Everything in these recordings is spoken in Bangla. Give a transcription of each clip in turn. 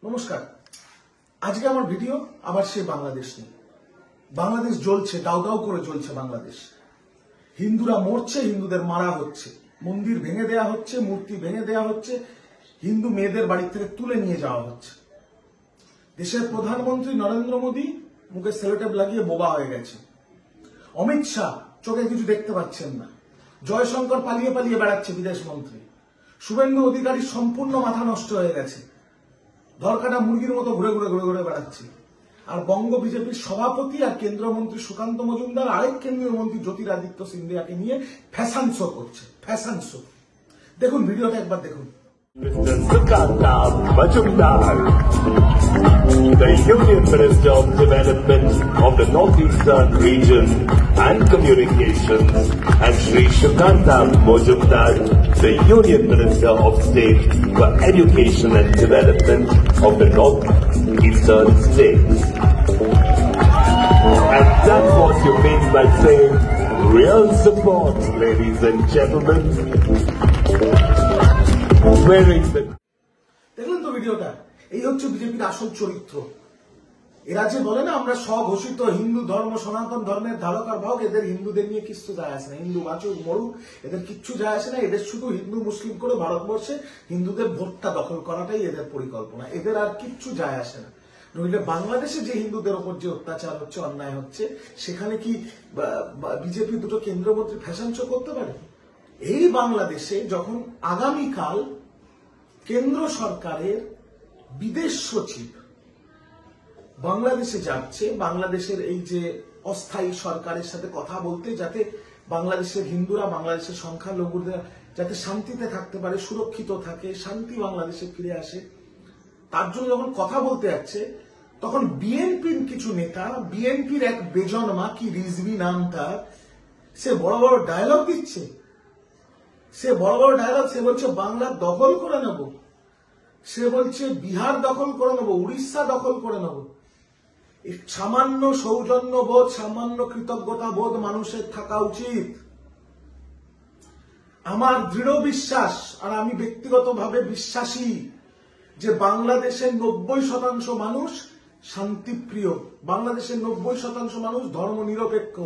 নমস্কার। আজকে আমার ভিডিও আবার সে বাংলাদেশ নিয়ে। বাংলাদেশ জ্বলছে, দাউ দাউ করে জ্বলছে বাংলাদেশ। হিন্দুরা মরছে, হিন্দুদের মারা হচ্ছে, মন্দির ভেঙে দেয়া হচ্ছে, মূর্তি ভেঙে দেয়া হচ্ছে, হিন্দু মেয়েদের বাড়ি থেকে তুলে নিয়ে যাওয়া হচ্ছে। দেশের প্রধানমন্ত্রী নরেন্দ্র মোদী মুখে সেলোটেপ লাগিয়ে বোবা হয়ে গেছে। অমিত শাহ চোখে কিছু দেখতে পাচ্ছেন না। জয়শঙ্কর পালিয়ে পালিয়ে বেড়াচ্ছে বিদেশ মন্ত্রী। শুভেন্দু অধিকারী সম্পূর্ণ মাথা নষ্ট হয়ে গেছে, ধরকাটা মুরগির মতো ঘুরে ঘুরে ঘুরে ঘুরে বেড়াচ্ছে। আর বঙ্গ বিজেপির সভাপতি আর কেন্দ্রীয় মন্ত্রী সুকান্ত মজুমদার আরেক কেন্দ্রীয় মন্ত্রী জ্যোতিরাদিত্য সিন্ধিয়াকে নিয়ে ফ্যাশন শো করছে। ফ্যাশন শো দেখুন, ভিডিওটা একবার দেখুন। Mr. Sukanta Majumdar, the Union Minister of Development of the Northeastern Region and Communications, and Sri Sukanta Majumdar, the Union Minister of State for Education and Development of the Northeastern States. And that's what you mean by saying real support, ladies and gentlemen. দেখলেন তো ভিডিওটা? এই হচ্ছে বিজেপির আসল চরিত্র। এরা যে বলে না আমরা স্বঘোষিত হিন্দু ধর্ম, সনাতন ধর্মের ধারক আর বাহক, এদের হিন্দুদের নিয়ে কিচ্ছু যায় আসে না। হিন্দু বাঁচুক মরুক এদের কিচ্ছু যায় আসে না। এদের শুধু হিন্দু মুসলিম করে ভারতবর্ষে হিন্দুদের ভোটটা দখল করাটাই এদের পরিকল্পনা। এদের আর কিচ্ছু যায় আসে না। নইলে বাংলাদেশে যে হিন্দুদের ওপর যে অত্যাচার হচ্ছে, অন্যায় হচ্ছে, সেখানে কি বিজেপি দুটো কেন্দ্রমন্ত্রী ফ্যাশন শো করতে পারে? এই বাংলাদেশে যখন আগামীকাল কেন্দ্র সরকারের বিদেশ সচিব বাংলাদেশে যাচ্ছে, বাংলাদেশের এই যে অস্থায়ী সরকারের সাথে কথা বলতে, যাতে বাংলাদেশের হিন্দুরা, বাংলাদেশের সংখ্যালঘুরা যাতে শান্তিতে থাকতে পারে, সুরক্ষিত থাকে, শান্তি বাংলাদেশে ফিরে আসে, তার জন্য যখন কথা বলতে যাচ্ছে, তখন বিএনপির কিছু নেতা, বিএনপির এক বেজন্মা, কি রিজভি নাম তার, সে বড় বড় ডায়লগ দিচ্ছে। সে বড় বড় ডায়লগ, সে বলছে বাংলা দখল করে নেব, সে বলছে বিহার দখল করে নেব, উড়িষ্যা দখল করে নেব। সামান্য সৌজন্য বোধ, সামান্য কৃতজ্ঞতা বোধ মানুষের থাকা উচিত। আমার দৃঢ় বিশ্বাস, আর আমি ব্যক্তিগতভাবে বিশ্বাসী, যে বাংলাদেশের 90% মানুষ শান্তিপ্রিয়, বাংলাদেশের 90% মানুষ ধর্ম নিরপেক্ষ।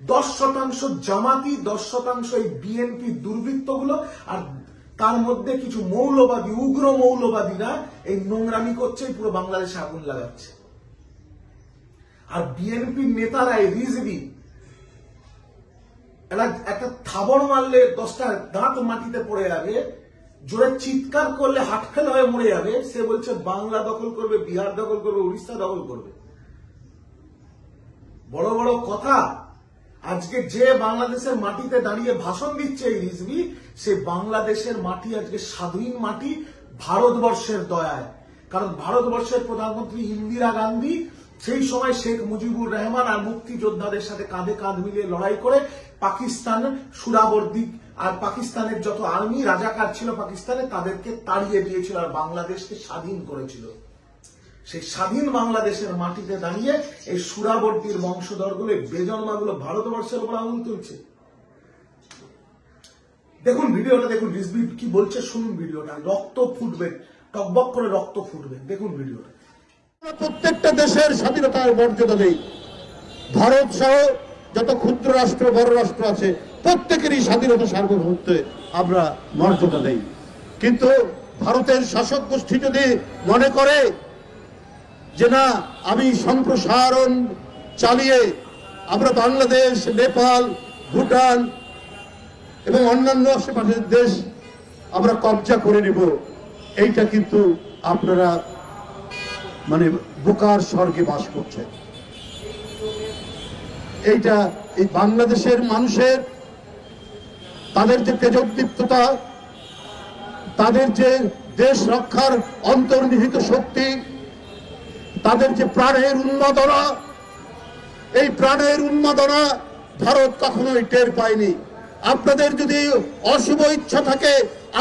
10% জামাতি, 10% এই বিএনপি দুর্বৃত্তগুলো, আর তার মধ্যে কিছু মৌলবাদী, উগ্র মৌলবাদীরা এই নোংরামি করছে, পুরো বাংলাদেশে আগুন লাগাচ্ছে। আর বিএনপির নেতারা এই রিজভি, একটা থাবড় মারলে 10টা দাঁত মাটিতে পড়ে যাবে, জোরে চিৎকার করলে হাটফেল হয়ে মরে যাবে। সে বলছে বাংলা দখল করবে, বিহার দখল করবে, উড়িষ্যা দখল করবে। বড় বড় কথা। আজকে যে বাংলাদেশের মাটিতে দাঁড়িয়ে ভাষণ দিচ্ছে এই রিজভি, সে বাংলাদেশের মাটি আজকে স্বাধীন মাটি ভারতবর্ষের দয়ায়। কারণ ভারতবর্ষের প্রধানমন্ত্রী ইন্দিরা গান্ধী সেই সময় শেখ মুজিবুর রহমান আর মুক্তিযোদ্ধাদের সাথে কাঁধে কাঁধ মিলিয়ে লড়াই করে পাকিস্তান, সুরাবর্দী আর পাকিস্তানের যত আর্মি রাজাকার ছিল পাকিস্তানে, তাদেরকে তাড়িয়ে দিয়েছিল আর বাংলাদেশকে স্বাধীন করেছিল। সেই স্বাধীন বাংলাদেশের মাটিতে দাঁড়িয়ে এই সুরাবর্তীর বংশধরগুলো, বেজন্মাগুলো ভারতবর্ষের উপর আঙুল তুলছে। দেখুন ভিডিওটা, দেখুন রিজভি কি বলছে, শুনুন ভিডিওটা। রক্ত ফুটবে, টকবক করে রক্ত ফুটবে, দেখুন ভিডিওটা। প্রত্যেকটা দেশের স্বাধীনতার মর্যাদা দেই। ভারত সহ যত ক্ষুদ্র রাষ্ট্র, বড় রাষ্ট্র আছে, প্রত্যেকেরই স্বাধীনতা, সার্বভৌমত্বে আমরা মর্যাদা দেই। কিন্তু ভারতের শাসক গোষ্ঠী যদি মনে করে যে না, আমি সম্প্রসারণ চালিয়ে আমরা বাংলাদেশ, নেপাল, ভুটান এবং অন্যান্য আশেপাশের দেশ আমরা কবজা করে নেব, এইটা কিন্তু আপনারা মানে বোকার স্বর্গে বাস করছেন। এইটা এই বাংলাদেশের মানুষের, তাদের যে তেজোদ্দীপ্ততা, তাদের যে দেশ রক্ষার অন্তর্নিহিত শক্তি, তাদের যে প্রাণের উন্মাদনা, এই প্রাণের উন্মাদনা ভারত কখনোই টের পায়নি। আপনাদের যদি অশুভ ইচ্ছা থাকে,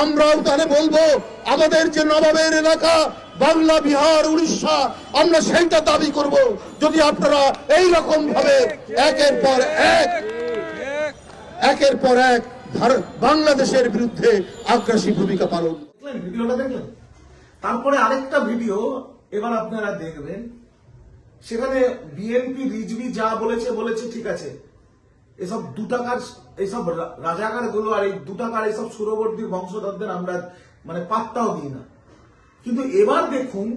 আমরাও তাহলে বলবো আমাদের যে নবাবের এলাকা বাংলা, বিহার, উড়িষ্যা, আমরা সেইটা দাবি করব। যদি আপনারা এই রকম ভাবে একের পর এক বাংলাদেশের বিরুদ্ধে আগ্রাসী ভূমিকা পালন। ভিডিওটা দেখলেন? তারপরে আরেকটা ভিডিও এবার আপনারা দেখবেন, সেখানে বিএনপি রিজভি যা বলেছে ঠিক আছে, এসব 2 টাকার এইসব রাজাকার গুলো আর এই 2 টাকার এইসব সুরবর্তী বংশধরদের আমরা মানে পাত্তাও দিই না। কিন্তু এবার দেখুন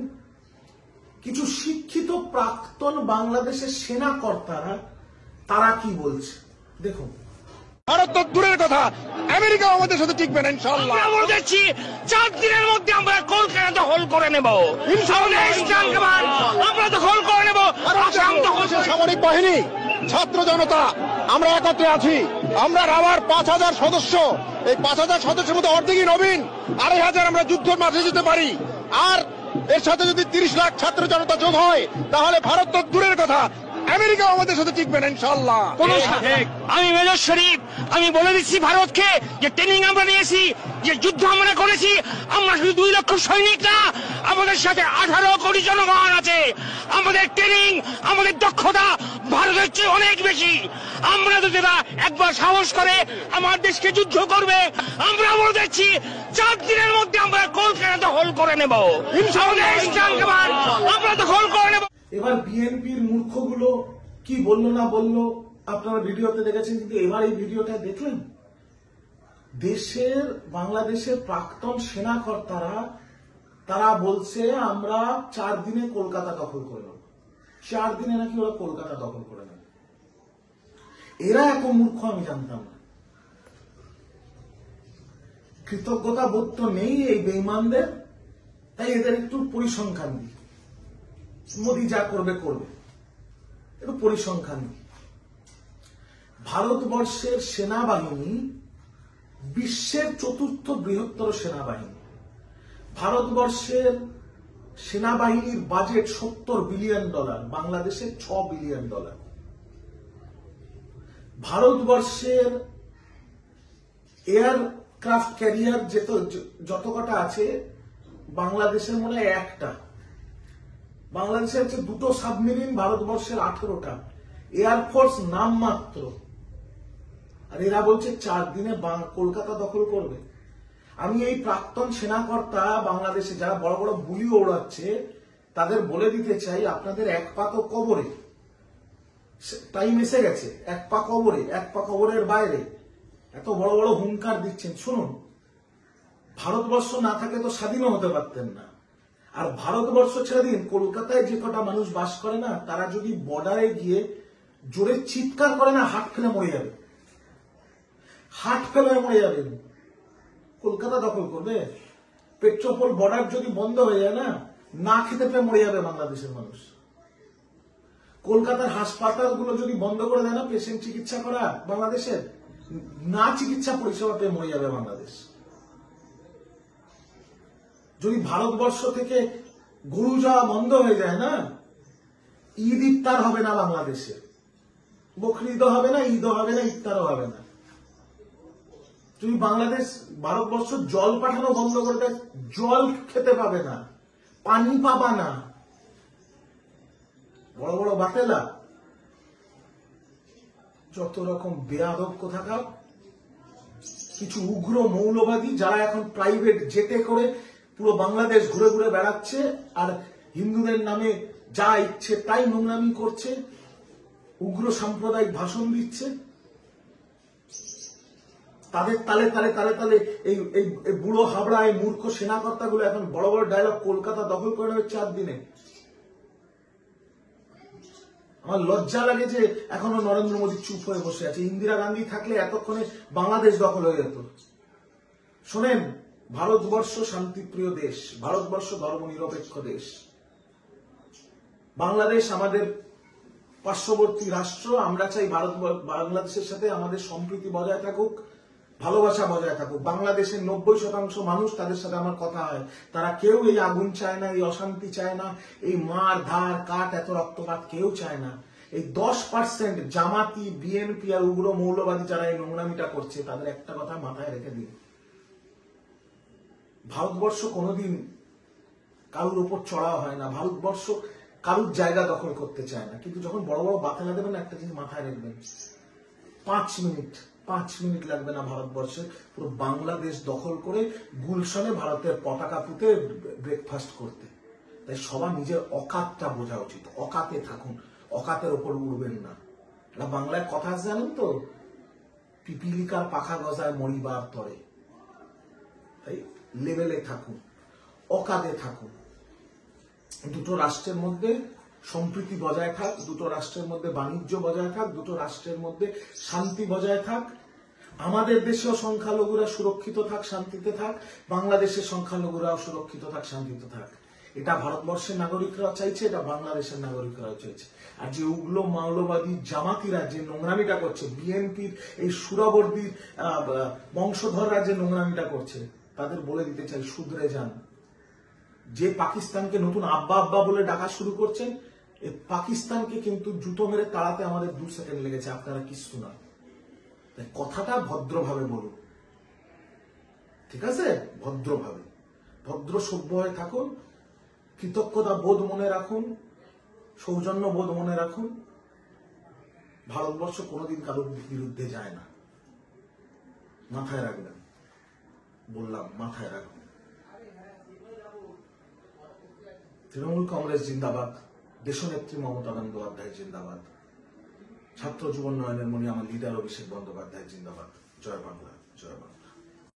কিছু শিক্ষিত প্রাক্তন বাংলাদেশের সেনা কর্তারা তারা কি বলছে, দেখুন। ভারত তো দূরের কথা, আমেরিকা আমাদের সাথে টিকবে না ইনশাআল্লাহ। আমরা বলতেছি 4 দিনের মধ্যে আমরা কলকাতা দখল করে নেব, আমরা দখল করে নেব। সামরিক বাহিনী, ছাত্র জনতা আমরা একত্রে আছি। আমরা রাবার 5000 সদস্য, এই 5000 সদস্যের মধ্যে অর্ধেকই নবীন, 2500 আমরা যুদ্ধের মাঠে যেতে পারি। আর এর সাথে যদি 30 লাখ ছাত্র জনতা যোগ হয় তাহলে ভারত তো দূরের কথা, আমেরিকা আমাদের সাথে টিকবে না ইনশাআল্লাহ। আমি মেজর শরীফ, আমি বলে দিচ্ছি ভারতকে যে ট্রেনিং আমরা নিয়েছি, যে যুদ্ধ আমরা করেছি, আমরা শুধু 2 লক্ষ সৈনিক না, আমাদের সাথে 18 কোটি জনগণ আছে। আমাদের ট্রেনিং, আমাদের দক্ষতা ভারতের চেয়ে অনেক বেশি। আমরা যদি একবার সাহস করে আমার দেশকে যুদ্ধ করবে, আমরা বলে দিচ্ছি 4 দিনের মধ্যে আমরা কলকাতা দখল করে নেব, আমরা দখল করে নেব। এবার বিএনপির মূর্খগুলো কি বললো না বললো আপনারা ভিডিওতে দেখেছেন, কিন্তু এবার এই ভিডিওটা দেখলেন বাংলাদেশের প্রাক্তন সেনা কর্তারা তারা বলছে আমরা 4 দিনে কলকাতা দখল করে নেব। 4 দিনে নাকি ওরা কলকাতা দখল করে নেবে। এরা এত মূর্খ আমি জানতাম না। কৃতজ্ঞতা বোধ তো নেই এই বেঈমানদের, তাই এদের একটু পরিসংখ্যান দিই। মোদী যা করবে করবে, একটু পরিসংখ্যান দিই। ভারতবর্ষের সেনাবাহিনী বিশ্বের 4র্থ বৃহত্তর সেনাবাহিনী। ভারতবর্ষের সেনাবাহিনীর বাজেট $70 বিলিয়ন, বাংলাদেশের $6 বিলিয়ন। ভারতবর্ষের এয়ারক্রাফট ক্যারিয়ার যত কটা আছে বাংলাদেশের মনে হয় 1টা। বাংলাদেশের হচ্ছে 2টো সাবমেরিন, ভারতবর্ষের 18টা। এয়ারফোর্স নামমাত্র, আর এরা বলছে 4 দিনে কলকাতা দখল করবে। আমি এই প্রাক্তন সেনাকর্তা বাংলাদেশে যারা বড় বড় বুলি ওড়াচ্ছে তাদের বলে দিতে চাই, আপনাদের 1 পা তো কবরে, টাইম এসে গেছে। 1 পা কবরে, 1 পা কবরের বাইরে এত বড় বড় হুঙ্কার দিচ্ছেন। শুনুন, ভারতবর্ষ না থাকে তো স্বাধীনও হতে পারতেন না। আর ভারতবর্ষ ছেড়ে দিন, কলকাতায় যে কটা মানুষ বাস করে না, তারা যদি বর্ডারে গিয়ে জোরে চিৎকার করে না, হাট ফেলে মরে যাবে, হাট ফেলে মরে যাবেন। কলকাতা দখল করবে? পেট্রোপোল বর্ডার যদি বন্ধ হয়ে যায় না খেতে পেয়ে মরে যাবে বাংলাদেশের মানুষ। কলকাতার হাসপাতালগুলো যদি বন্ধ করে দেয় না পেশেন্ট চিকিৎসা করা, বাংলাদেশের না চিকিৎসা পরিষেবা পেয়ে মরে যাবে বাংলাদেশ। যদি ভারতবর্ষ থেকে গরু যাওয়া বন্ধ হয়ে যায় না, ঈদ ইফতার হবে না বাংলাদেশে, বকরি ঈদও হবে না, ঈদও হবে না, ইফতারও হবে না। যদি ভারতবর্ষ জল পাঠানো বন্ধ করে দেয়, জল খেতে পাবে না, পানি পাবা না। বড় বড় বাতেলা, যত রকম বেয়াদব কোথাকার কিছু উগ্র মৌলবাদী যারা এখন প্রাইভেট জেটে করে পুরো বাংলাদেশ ঘুরে ঘুরে বেড়াচ্ছে আর হিন্দুদের নামে যা ইচ্ছে তাই নোংরামি করছে, উগ্র সাম্প্রদায়িক ভাষণ দিচ্ছে। তাদের তালে তালে তালে তালে এই বুড়ো হাবড়া এই মূর্খ সেনাকর্তাগুলো এখন বড় বড় ডায়লগ, কলকাতা দখল করে নেবে 4 দিনে। আমার লজ্জা লাগে যে এখনো নরেন্দ্র মোদী চুপ হয়ে বসে আছে। ইন্দিরা গান্ধী থাকলে এতক্ষণে বাংলাদেশ দখল হয়ে যেত। শোনেন, ভারতবর্ষ শান্তিপ্রিয় দেশ, ভারতবর্ষ ধর্মনিরপেক্ষ দেশ। বাংলাদেশ আমাদের পার্শ্ববর্তী রাষ্ট্র। আমরা চাই বাংলাদেশের সাথে আমাদের সম্প্রীতি বজায় থাকুক, ভালোবাসা বজায় থাকুক। বাংলাদেশের 90% মানুষ, তাদের সাথে আমার কথা হয়, তারা কেউ এই আগুন চায় না, এই অশান্তি চায় না, এই মার ধার কাট এত রক্তপাত কেউ চায় না। এই 10% জামাতি, বিএনপি আর উগ্র মৌলবাদী যারা এই নোংরামিটা করছে, তাদের একটা কথা মাথায় রেখে দিন, ভারতবর্ষ কোনোদিন কারুর উপর চড়াও হয় না, ভারতবর্ষ কারুর জায়গা দখল করতে চায় না। কিন্তু যখন বড় বড় বাতেলা দেবেন, একটা জিনিস মাথায় রাখবেন, 5 মিনিট 5 মিনিট লাগবে না ভারতবর্ষে পুরো বাংলাদেশ দখল করে গুলশনে ভারতের পতাকা পুঁতে ব্রেকফাস্ট করতে। তাই সবার নিজের অকাতটা বোঝা উচিত, অকাতে থাকুন, অকাতের ওপর উড়বেন না। এটা বাংলায় কথা আছে জানেন তো, পিপিলিকার পাখা গজায় মরিবার তরে। তাই লেভেলে থাকুন, অকাতে থাকুন। দুটো রাষ্ট্রের মধ্যে সম্প্রীতি বজায় থাক, দুটো রাষ্ট্রের মধ্যে বাণিজ্য বজায় থাক, দুটো রাষ্ট্রের মধ্যে শান্তি বজায় থাক। আমাদের দেশেও সংখ্যালঘুরা সুরক্ষিত থাক, শান্তিতে থাক, বাংলাদেশের সংখ্যালঘুরাও সুরক্ষিত থাক, শান্তিতে থাক। এটা ভারতবর্ষের নাগরিকরা চাইছে, এটা বাংলাদেশের নাগরিকরাও চাইছে। আর যে উগ্র মাওলাবাদী জামাতিরা যে নোংরামিটা করছে, বিএনপির এই সুরাবর্দীর বংশধররা যে নোংরামিটা করছে, তাদের বলে দিতে চাই শুধরে যান। যে পাকিস্তানকে নতুন আব্বা আব্বা বলে ডাকা শুরু করছেন, এই পাকিস্তানকে কিন্তু জুতো মেরে তাড়াতে আমাদের 2 সেকেন্ড লেগেছে, আপনারা কিছু না। তাই কথাটা ভদ্রভাবে বলুন, ঠিক আছে? ভদ্রভাবে, ভদ্র সভ্য হয়ে থাকুন, কৃতজ্ঞতা বোধ মনে রাখুন, সৌজন্য বোধ মনে রাখুন। ভারতবর্ষ কোনোদিন কারোর বিরুদ্ধে যায় না, মাথায় রাখবেন, বললাম মাথায় রাখবেন। তৃণমূল কংগ্রেস জিন্দাবাদ, দেশনেত্রী মমতা বন্দ্যোপাধ্যায় জিন্দাবাদ, ছাত্র যুব উন্নয়নের মনি আমার লিডার অভিষেক বন্দ্যোপাধ্যায় জিন্দাবাদ। জয় বাংলা, জয় বাংলা।